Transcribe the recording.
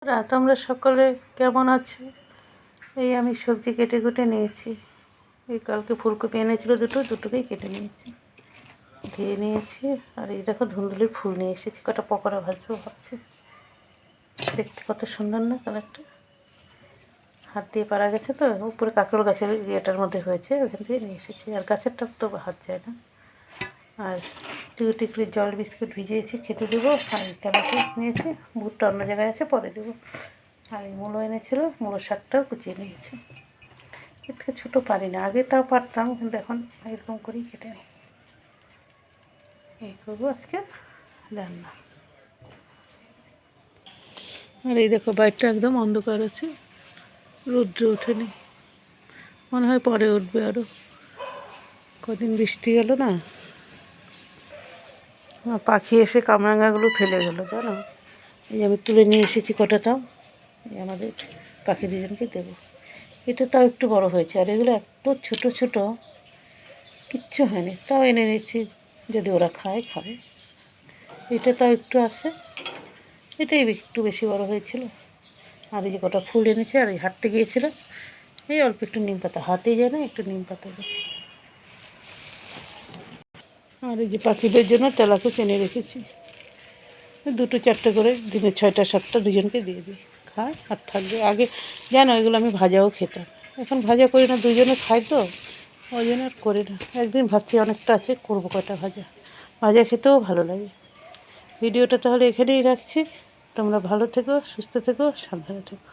রাত আমরা সকলে কেমন আছে? এই আমি সবজি কেটে কুটে নিয়েছি। এই কালকে ফুলকপি এনেছিল দুটোকেই কেটে নিয়েছি, ধুয়ে নিয়েছি। আর এই দেখো ধুন্দুলির ফুল নিয়ে এসেছি, কটা পকোড়া ভাজবো ভাবছি। দেখতে কত সুন্দর না কালারটা, হাত দিয়ে পাড়া গেছে তো, উপরে কাঁকরোল গাছের ইয়েটার মধ্যে হয়েছে, ওখান থেকে নিয়ে এসেছি। আর গাছেরটা তো হাত যায় না। আর টিকরি জল বিস্কুট ভিজিয়েছি, খেতে দেবো। আর তেলাপি নিয়েছি, ভুট্টা অন্য জায়গায় আছে, পরে দেবো। আর এই মূলো এনেছিল, মূলো শাকটাও কুচিয়ে নিয়েছি। এর থেকে ছোটো পারি না, আগে তাও পারতাম, কিন্তু এখন এরকম করেই কেটে নিই। এই করবো আজকে রান্না। আর এই দেখো বাইরটা একদম অন্ধকার আছে, রৌদ্র ওঠেনি, মনে হয় পরে উঠবে। আরও কদিন বৃষ্টি গেল না, পাখি এসে কামরাঙাগুলো ফেলে গেলো জানো। এই আমি তুলে নিয়ে এসেছি কটা, তাও এই আমাদের পাখি দুজনকে দেবো। এটা তাও একটু বড় হয়েছে, আর এগুলো এত ছোট ছোট, কিচ্ছু হয়নি, তাও এনে নিচ্ছি, যদি ওরা খাবে। এটা তাও একটু আছে, এটাই একটু বেশি বড় হয়েছিল। আর এই যে কটা ফুল এনেছে, আর এই হাঁটতে গিয়েছিল, এই অল্প একটু নিম পাতা, হাতেই যায় না, একটু নিম পাতা দিচ্ছি। আর এই যে পাখিদের জন্য তেলাকুচ এনে রেখেছি, দুটো চারটে করে দিনে 6টা 7টা দুজনকে দিয়ে দিই, খায় আর থাকবে। আগে জানো এগুলো আমি ভাজাও খেতাম, এখন ভাজা করি না, দুজনে খাই তো, ওই জন্য আর করি না। একদিন ভাবছি অনেকটা আছে, করবো কটা ভাজা, ভাজা খেতেও ভালো লাগে। ভিডিওটা তাহলে এখানেই রাখছি। তোমরা ভালো থেকো, সুস্থ থেকো, সাবধানে থেকো।